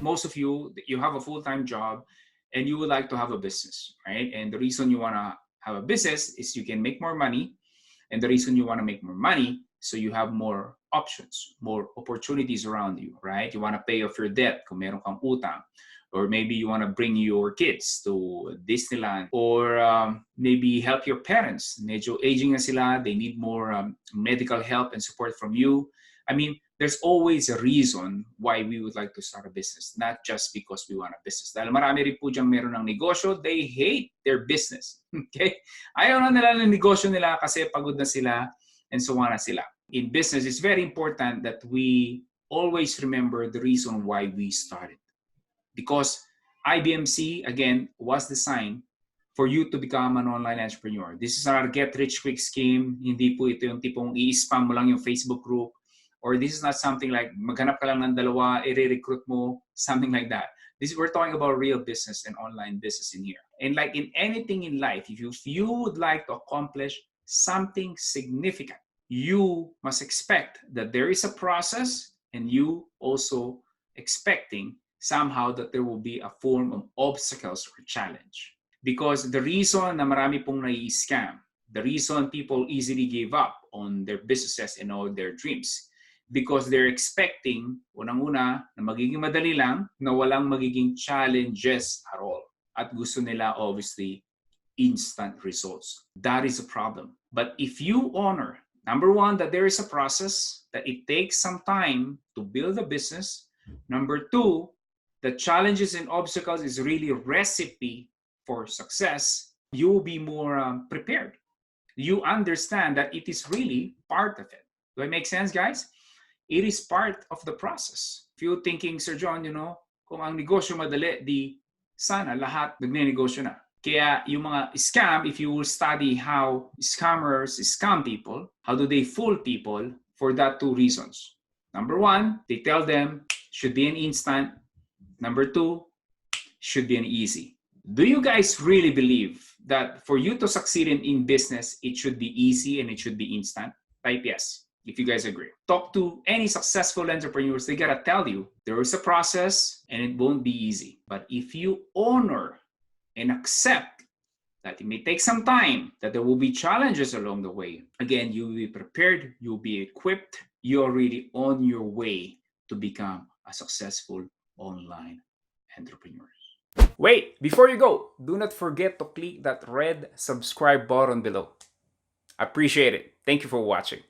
most of you, you have a full-time job and you would like to have a business, right? And the reason you want to have a business is you can make more money. And the reason you want to make more money, so you have more options, more opportunities around you, right? You want to pay off your debt kung meron kang utang. Or maybe you want to bring your kids to Disneyland. Or maybe help your parents. Medyo aging na sila, they need more medical help and support from you. I mean, there's always a reason why we would like to start a business, not just because we want a business. Dahil marami rin po diyang meron ng negosyo, they hate their business. Okay? Ayaw na nila ng negosyo nila kasi pagod na sila and so on na sila. In business, it's very important that we always remember the reason why we started. Because IBMC, again, was designed for you to become an online entrepreneur. This is our get-rich-quick scheme. Hindi po ito yung tipong i-spam mo lang yung Facebook group. Or this is not something like maghanap ka lang ng dalawa, i-recruit mo, something like that. We're talking about real business and online business in here. And like in anything in life, if you would like to accomplish something significant, you must expect that there is a process, and you also expecting somehow that there will be a form of obstacles or challenge. Because the reason na marami pong nai-scam, the reason people easily give up on their businesses and all their dreams, because they're expecting, unang-una, na magiging madali lang, na walang magiging challenges at all. At gusto nila, obviously, instant results. That is a problem. But if you honor, number one, that there is a process, that it takes some time to build a business. Number two, the challenges and obstacles is really a recipe for success. You will be more prepared. You understand that it is really part of it. Do it make sense, guys? It is part of the process. If you're thinking, Sir John, kung ang negosyo madali, di sana lahat nagne-negosyo na. Kaya yung mga scam, if you will study how scammers scam people, how do they fool people, for that two reasons. Number one, they tell them should be an instant. Number two, should be an easy. Do you guys really believe that for you to succeed in business, it should be easy and it should be instant? Type yes, if you guys agree. Talk to any successful entrepreneurs, they gotta tell you there is a process and it won't be easy. But if you honor and accept that it may take some time, that there will be challenges along the way, again, you'll be prepared, you'll be equipped, you're really on your way to become a successful online entrepreneur. Wait, before you go, do not forget to click that red subscribe button below. Appreciate it. Thank you for watching.